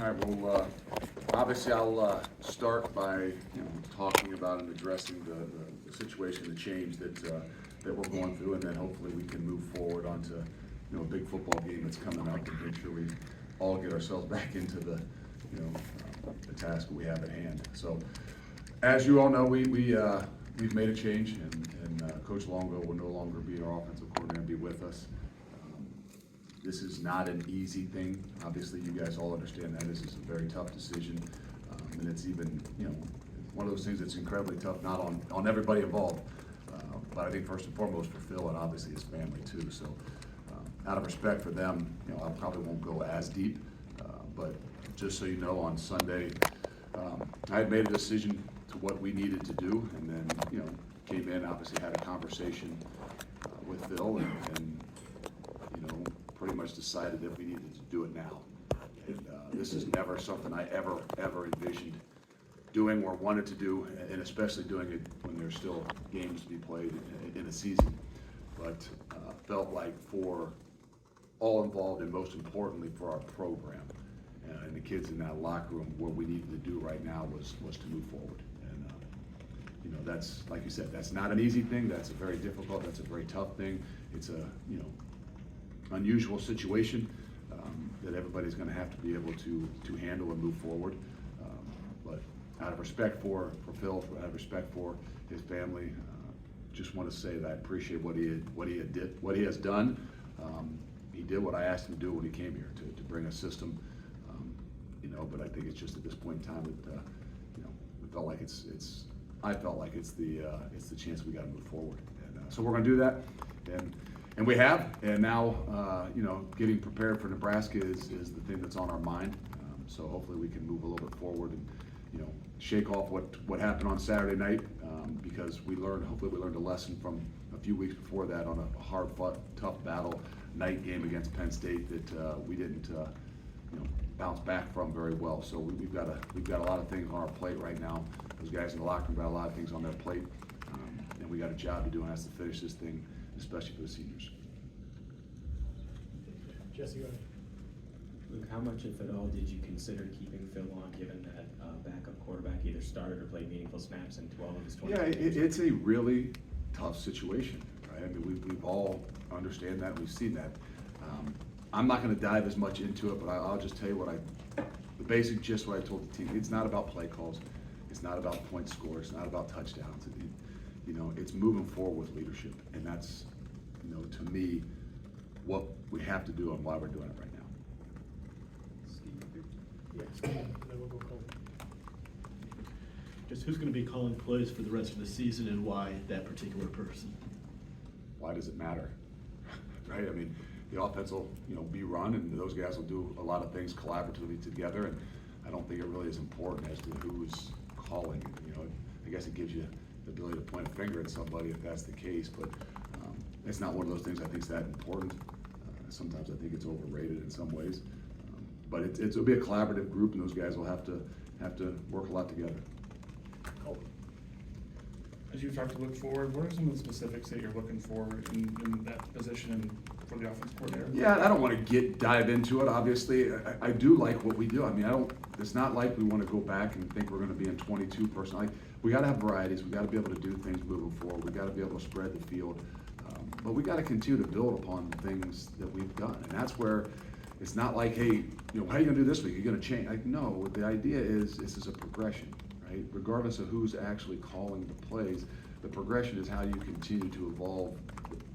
All right, well, obviously I'll start by, talking about and addressing the situation, the change that we're going through, and then hopefully we can move forward onto, a big football game that's coming up and make sure we all get ourselves back into the task we have at hand. So, as you all know, we've made a change, and Coach Longo will no longer be our offensive coordinator and be with us. This is not an easy thing. Obviously, you guys all understand that. This is a very tough decision. And it's even, one of those things that's incredibly tough, not on everybody involved, but I think first and foremost for Phil and obviously his family too. So out of respect for them, I probably won't go as deep, but just so you know, on Sunday, I had made a decision to what we needed to do, and then, came in, obviously had a conversation with Phil, and pretty much decided that we needed to do it now. And this is never something I ever envisioned doing or wanted to do, and especially doing it when there's still games to be played in a season. But felt like for all involved, and most importantly for our program and the kids in that locker room, what we needed to do right now was to move forward. And that's, like you said, that's not an easy thing. That's a very difficult, that's a very tough thing. It's a unusual situation that everybody's going to have to be able to handle and move forward. But out of respect for Phil, out of respect for his family, just want to say that I appreciate what he has done. He did what I asked him to do when he came here to bring a system. But I think it's just at this point in time that it felt like I felt like it's the chance we got to move forward. And so we're going to do that. And we have, and now, getting prepared for Nebraska is the thing that's on our mind. So hopefully we can move a little bit forward and, shake off what happened on Saturday night, because hopefully we learned a lesson from a few weeks before that on a hard-fought, tough battle night game against Penn State that we didn't, bounce back from very well. So we've got a lot of things on our plate right now. Those guys in the locker room got a lot of things on their plate, and we got a job to do, and that's to finish this thing, especially for the seniors. Jesse, go ahead. Luke, how much, if at all, did you consider keeping Phil on, given that backup quarterback either started or played meaningful snaps in 12 of his 20 games? Yeah, it's a really tough situation, right? I mean, we've all understand that, we've seen that. I'm not going to dive as much into it, but I'll just tell you the basic gist what I told the team. It's not about play calls, it's not about point scores, it's not about touchdowns. It's moving forward with leadership, and that's, to me, what we have to do and why we're doing it right now. Yes, and then we'll go Cole. Just who's going to be calling plays for the rest of the season, and why that particular person? Why does it matter? Right? I mean, the offense will, be run, and those guys will do a lot of things collaboratively together, and I don't think it really is important as to who's calling. I guess it gives you the ability to point a finger at somebody if that's the case, but it's not one of those things I think is that important. Sometimes I think it's overrated in some ways, but it'll be a collaborative group, and those guys will have to work a lot together. As you start to look forward, what are some of the specifics that you're looking for in that position and for the offensive coordinator? Yeah, I don't want to dive into it. Obviously, I do like what we do. I mean, it's not like we want to go back and think we're going to be in 22 personnel. We got to have varieties. We got to be able to do things moving forward. We got to be able to spread the field, but we got to continue to build upon the things that we've done. And that's where it's not like, hey, how are you going to do this week? You're going to change. No, the idea is this is a progression. Right? Regardless of who's actually calling the plays, the progression is how you continue to evolve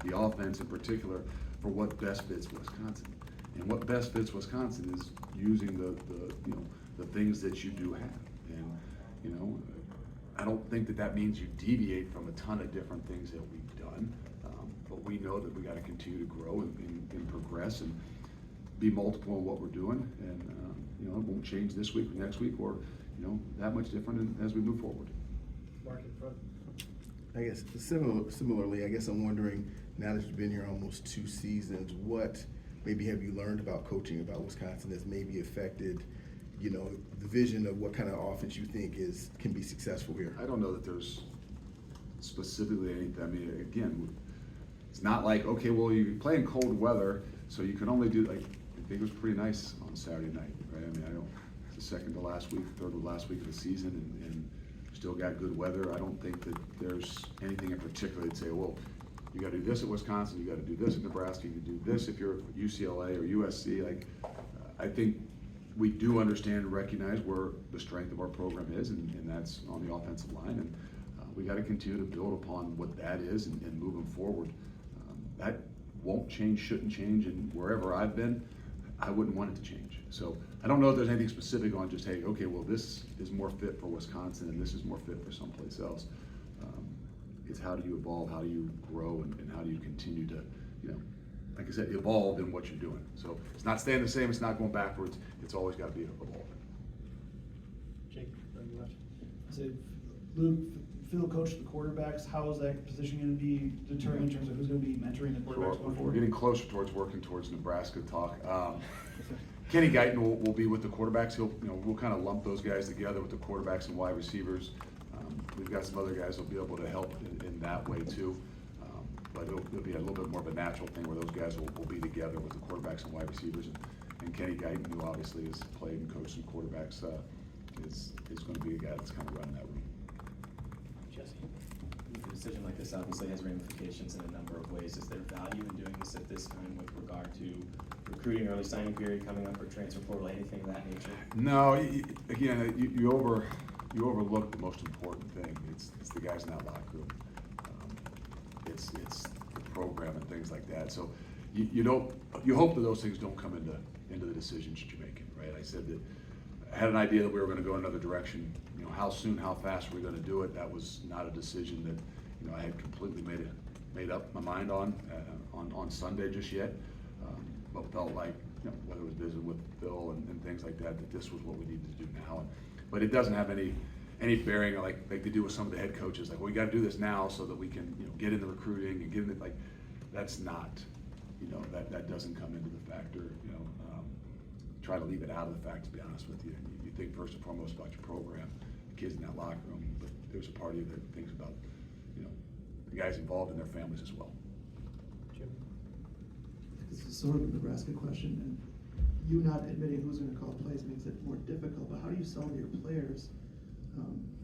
the offense in particular for what best fits Wisconsin. And what best fits Wisconsin is using the things that you do have. And I don't think that means you deviate from a ton of different things that we've done, but we know that we got to continue to grow and progress and be multiple in what we're doing. And it won't change this week or next week or that much different as we move forward. Mark in front. I guess similarly, I'm wondering, now that you've been here almost 2 seasons, what maybe have you learned about coaching about Wisconsin that's maybe affected, the vision of what kind of offense you think can be successful here? I don't know that there's specifically anything. I mean, again, it's not like, okay, well, you play in cold weather, so you can only do, I think it was pretty nice on Saturday night, right? I mean, the second to last week, third to last week of the season, and still got good weather. I don't think that there's anything in particular that say, well, you got to do this at Wisconsin, you got to do this at Nebraska, you can do this if you're UCLA or USC. Like, I think we do understand and recognize where the strength of our program is, and that's on the offensive line. And we got to continue to build upon what that is and moving forward. That won't change, shouldn't change, and wherever I've been, I wouldn't want it to change. So I don't know if there's anything specific on just, hey, okay, well, this is more fit for Wisconsin and this is more fit for someplace else. It's how do you evolve, how do you grow, and how do you continue to, like I said, evolve in what you're doing. So it's not staying the same, it's not going backwards, it's always got to be evolving. Jake, on your left. So Luke, Phil coached the quarterbacks. How is that position going to be determined in terms of who's going to be mentoring the quarterbacks going We're forward? getting closer towards working towards Nebraska talk. Kenny Guyton will be with the quarterbacks. We'll kind of lump those guys together with the quarterbacks and wide receivers. We've got some other guys who'll be able to help in that way too. But it'll be a little bit more of a natural thing where those guys will be together with the quarterbacks and wide receivers. And Kenny Guyton, who obviously has played and coached some quarterbacks, is going to be a guy that's kind of running that room. Jesse. A decision like this obviously has ramifications in a number of ways. Is there value in doing this at this time with regard to recruiting, early signing period coming up, or transfer portal, anything of that nature? No, again, you overlook the most important thing. It's the guys in that locker room. It's the program and things like that. So you hope that those things don't come into the decisions that you're making, right? I said that I had an idea that we were going to go another direction. How soon, how fast were we going to do it? That was not a decision that I had completely made up my mind on Sunday just yet. But felt like whether it was visiting with Phil and things like that this was what we needed to do now. But it doesn't have any bearing like they do with some of the head coaches. Like, well, we got to do this now so that we can get into recruiting and get into that's not that doesn't come into the factor. Try to leave it out of the fact, to be honest with you. You think first and foremost about your program, the kids in that locker room, but there's a part of you that thinks about the guys involved in their families as well. Jim. This is sort of a Nebraska question, and you not admitting who's going to call plays makes it more difficult, but how do you sell to your players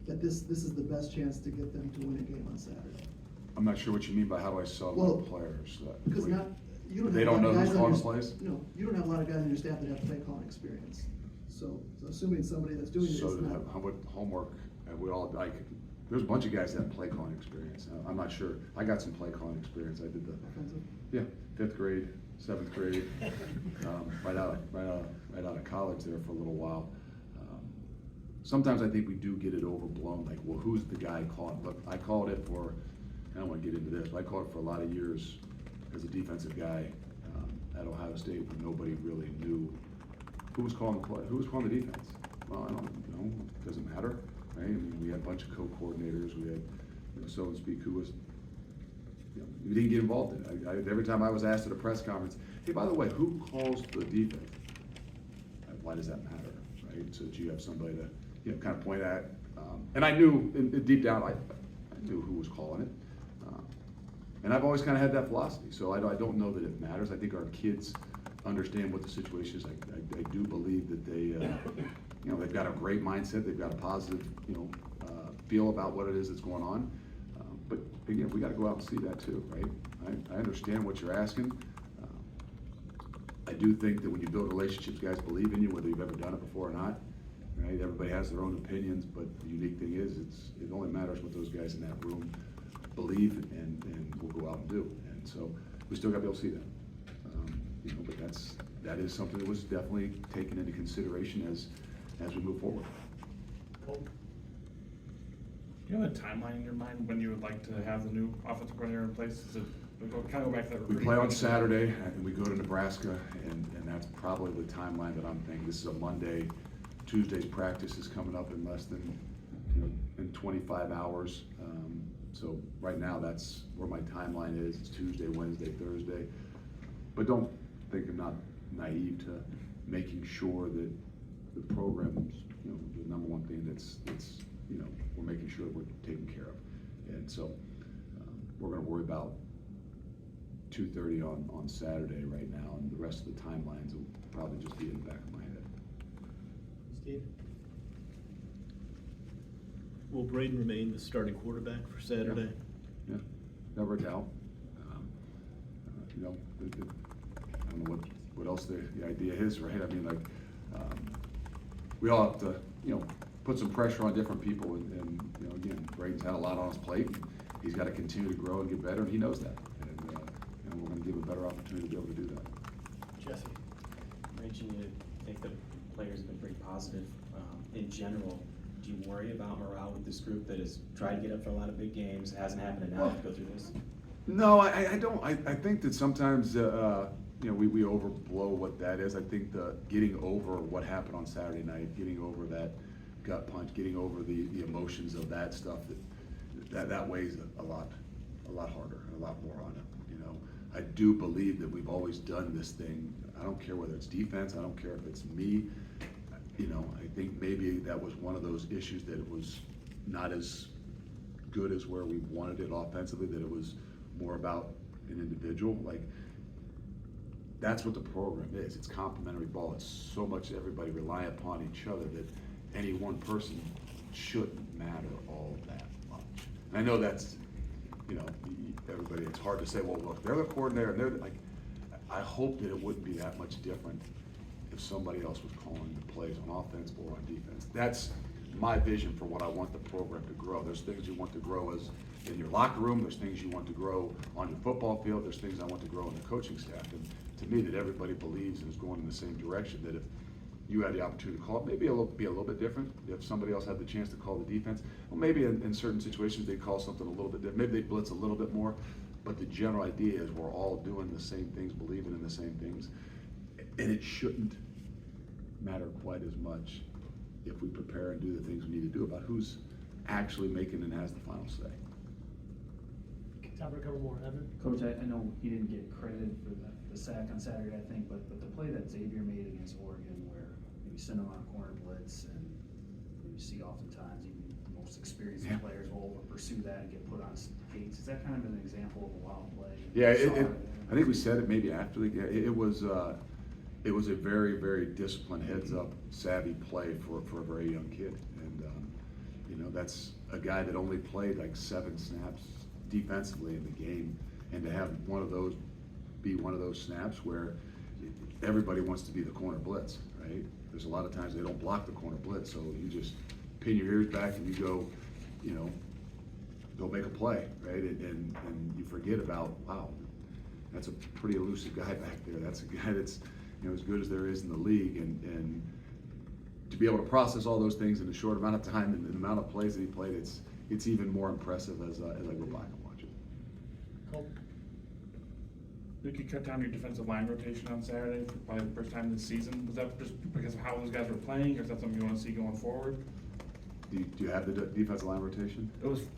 that this is the best chance to get them to win a game on Saturday? I'm not sure what you mean by how do I sell Well, the players. Because you don't They have don't a lot know of who's guys calling on the your, plays? No, you don't have a lot of guys on your staff that have play calling experience. So assuming somebody that's doing it So is not. how much homework have we all, there's a bunch of guys that have play calling experience. I'm not sure. I got some play calling experience. I did Offensive? 5th grade, 7th grade, right out of college there for a little while. Sometimes I think we do get it overblown, like, well, who's the guy calling? But I called it for, I don't want to get into this, but I called it for a lot of years as a defensive guy at Ohio State when nobody really knew who was calling the play, who was calling the defense. Well, I don't know, it doesn't matter, right? I mean, we had a bunch of co-coordinators, we had, so to speak, who was, you didn't get involved in it. Every time I was asked at a press conference, hey, by the way, who calls the defense? Why does that matter, right? So that you have somebody to, kind of point at. And I knew, deep down, I knew who was calling it. And I've always kind of had that philosophy, so I don't know that it matters. I think our kids understand what the situation is. I do believe that they, they've got a great mindset. They've got a positive, feel about what it is that's going on. But again, we got to go out and see that too, right? I understand what you're asking. I do think that when you build relationships, guys believe in you, whether you've ever done it before or not. Right? Everybody has their own opinions, but the unique thing is, it only matters what those guys in that room believe and will go out and do. And so we still got to be able to see that. But that is something that was definitely taken into consideration as we move forward. Colton. Do you have a timeline in your mind when you would like to have the new offensive coordinator in place? Is it, kind of go back to that We recruiting play on thing? Saturday and we go to Nebraska, and that's probably the timeline that I'm thinking. This is a Monday. Tuesday's practice is coming up in less than in 25 hours. So right now that's where my timeline is. It's Tuesday, Wednesday, Thursday. But don't think I'm not naive to making sure that the program's the number one thing that's we're making sure that we're taken care of. And so we're going to worry about 2:30 on Saturday right now, and the rest of the timelines will probably just be in the back of my head. Steve? Will Braden remain the starting quarterback for Saturday? Yeah, never a doubt. You know, I don't know what else the idea is, right? I mean, like, we all have to, you know, put some pressure on different people, and you know, again, Braden's had a lot on his plate. He's got to continue to grow and get better, and he knows that. And we're going to give a better opportunity to be able to do that. Jesse? Rachel, you think the players have been pretty positive in general. Do you worry about morale with this group that has tried to get up for a lot of big games, it hasn't happened, and now have to go through this? No, I don't. I think that sometimes, you know, we overblow what that is. I think the getting over what happened on Saturday night, getting over that gut punch, getting over the emotions of that stuff, that weighs a lot harder and a lot more on it. You know, I do believe that we've always done this thing. I don't care whether it's defense. I don't care if it's me. You know, I think maybe that was one of those issues that it was not as good as where we wanted it offensively, that it was more about an individual. Like, that's what the program is. It's complementary ball. It's so much everybody rely upon each other that any one person shouldn't matter all that much. And I know that's, you know, everybody, it's hard to say, well, look, they're the coordinator, and they're like, I hope that it wouldn't be that much different if somebody else was calling the plays on offense or on defense. That's my vision for what I want the program to grow. There's things you want to grow as in your locker room. There's things you want to grow on your football field. There's things I want to grow in the coaching staff. And to me, that everybody believes and is going in the same direction, that if you had the opportunity to call it, maybe it'll be a little bit different. If somebody else had the chance to call the defense, well, maybe in certain situations they call something a little bit different. Maybe they blitz a little bit more. But the general idea is we're all doing the same things, believing in the same things. And it shouldn't matter quite as much if we prepare and do the things we need to do about who's actually making and has the final say. Time for a couple more. Evan? Coach, I know he didn't get credited for the sack on Saturday, I think, but the play that Xavier made against Oregon, where maybe send them on a corner blitz, and you see oftentimes even the most experienced players will over pursue that and get put on skates. Is that kind of an example of a wild play? Yeah, I think we said it maybe after the game. It was a very, very disciplined, heads-up, savvy play for a very young kid. And, you know, that's a guy that only played like 7 snaps defensively in the game. And to have one of those be one of those snaps where everybody wants to be the corner blitz, right? There's a lot of times they don't block the corner blitz, so you just pin your ears back and you go, you know, go make a play, right? And you forget about, wow, that's a pretty elusive guy back there. That's a guy that's, you know, as good as there is in the league, and to be able to process all those things in a short amount of time and the amount of plays that he played, it's even more impressive as I go back and watch it. Cole? Luke, you cut down your defensive line rotation on Saturday for probably the first time this season. Was that just because of how those guys were playing, or is that something you want to see going forward? Do you have the defensive line rotation? It was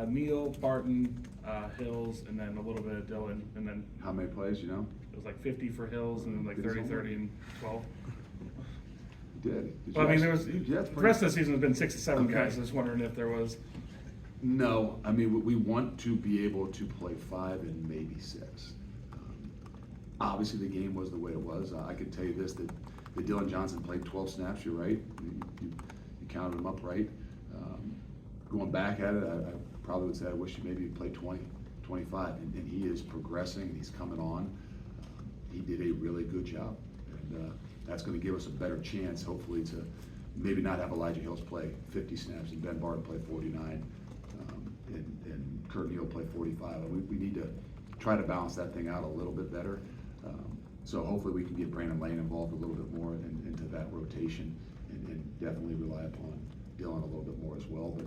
Neal, Barton, Hills, and then a little bit of Dillon, and then How many plays, you know? it was like 50 for Hills, and then like 30, 30, and 12. You did. Well, I mean, there was the the rest of the season has been 6 to 7 Okay. guys. I was wondering if there was. No, I mean, we want to be able to play 5 and maybe 6. Obviously, the game was the way it was. I can tell you this, that Dylan Johnson played 12 snaps, you're right. You counted them up right. Going back at it, I probably would say I wish he maybe played 20, 25, and he is progressing, and he's coming on. He did a really good job, and that's going to give us a better chance, hopefully, to maybe not have Elijah Hills play 50 snaps and Ben Barton play 49, and Kurt Neal play 45. We need to try to balance that thing out a little bit better. So hopefully we can get Brandon Lane involved a little bit more into that rotation, and definitely rely upon Dylan a little bit more as well. But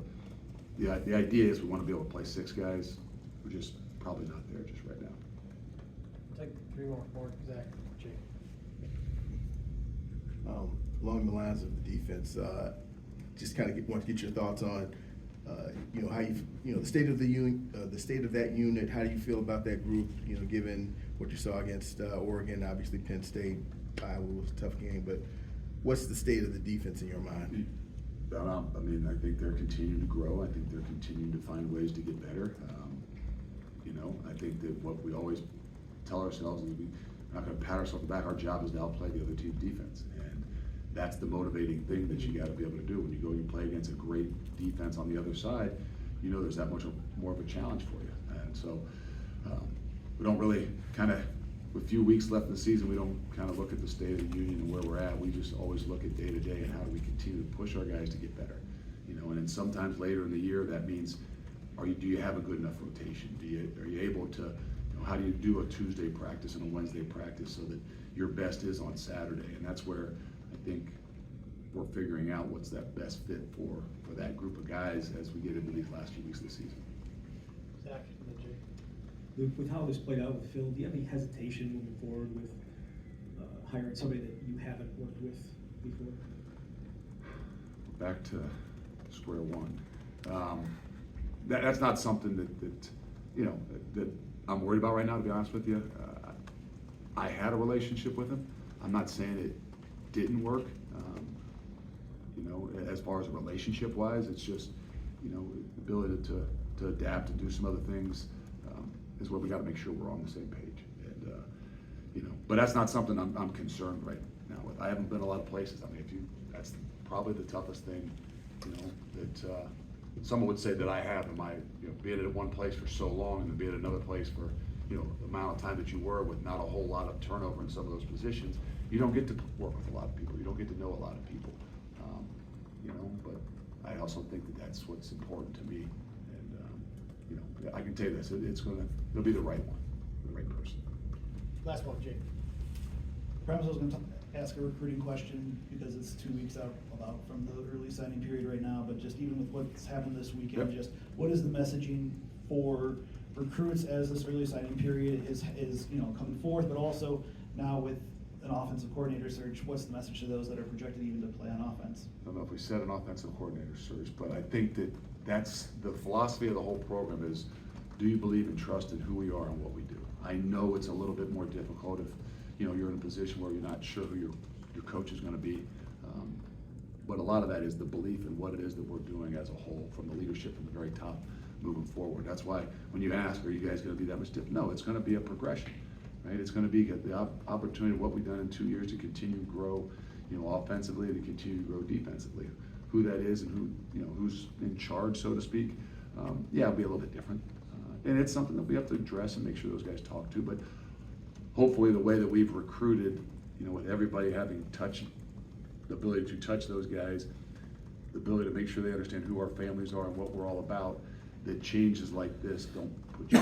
the idea is we want to be able to play 6 guys. We're just probably not there just right now. Take 3 more. Mark, Zach, Jake. Along the lines of the defense, just kind of want to get your thoughts on, you know, how the state of the state of that unit. How do you feel about that group? You know, given what you saw against Oregon, obviously Penn State, Iowa was a tough game, but what's the state of the defense in your mind? I mean, I think they're continuing to grow. I think they're continuing to find ways to get better. You know, I think that what we always tell ourselves is we're not going to pat ourselves on the back. Our job is to outplay the other team's defense, and that's the motivating thing that you gotta be able to do. When you go and you play against a great defense on the other side, you know there's that much more of a challenge for you. And so, we don't really with a few weeks left in the season, we don't look at the state of the union and where we're at. We just always look at day to day and how do we continue to push our guys to get better. You know, and then sometimes later in the year, that means, do you have a good enough rotation? Are you able to, how do you do a Tuesday practice and a Wednesday practice so that your best is on Saturday? And that's where I think we're figuring out what's that best fit for that group of guys as we get into these last few weeks of the season. Zach, and then Jake. Luke, with how this played out with Phil, do you have any hesitation moving forward with hiring somebody that you haven't worked with before? Back to square one. That's not something that I'm worried about right now, to be honest with you. I had a relationship with him. I'm not saying it didn't work. As far as a relationship wise, it's just, the ability to adapt and do some other things is where we got to make sure we're on the same page. And, but that's not something I'm concerned right now with. I haven't been a lot of places. I mean, that's probably the toughest thing, that someone would say that I have in my, being at one place for so long and then being at another place for, the amount of time that you were with not a whole lot of turnover in some of those positions. You don't get to work with a lot of people. You don't get to know a lot of people. But I also think that that's what's important to me. And, I can tell you this, it'll be the right one, the right person. Last one, Jake. Perhaps I was gonna ask a recruiting question because it's 2 weeks out from the early signing period right now, but just even with what's happened this weekend, Yep. just what is the messaging for recruits as this early signing period is coming forth, but also now with an offensive coordinator search, what's the message to those that are projected even to play on offense? I don't know if we said an offensive coordinator search, but I think that's the philosophy of the whole program is, do you believe and trust in who we are and what we do? I know it's a little bit more difficult if, you're in a position where you're not sure who your coach is gonna be. But a lot of that is the belief in what it is that we're doing as a whole, from the leadership from the very top moving forward. That's why when you ask, are you guys gonna be that much different? No, it's gonna be a progression. Right? It's going to be the opportunity of what we've done in 2 years to continue to grow, offensively, and to continue to grow defensively. Who that is and who's in charge, so to speak, it'll be a little bit different. And it's something that we have to address and make sure those guys talk to. But hopefully the way that we've recruited, with everybody having the ability to touch those guys, the ability to make sure they understand who our families are and what we're all about, that changes like this don't put you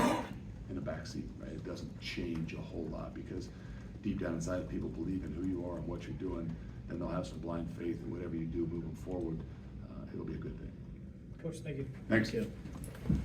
in a backseat, right? It doesn't change a whole lot because deep down inside, people believe in who you are and what you're doing, and they'll have some blind faith in whatever you do moving forward. It'll be a good thing. Coach, thank you. Thanks. Thank you.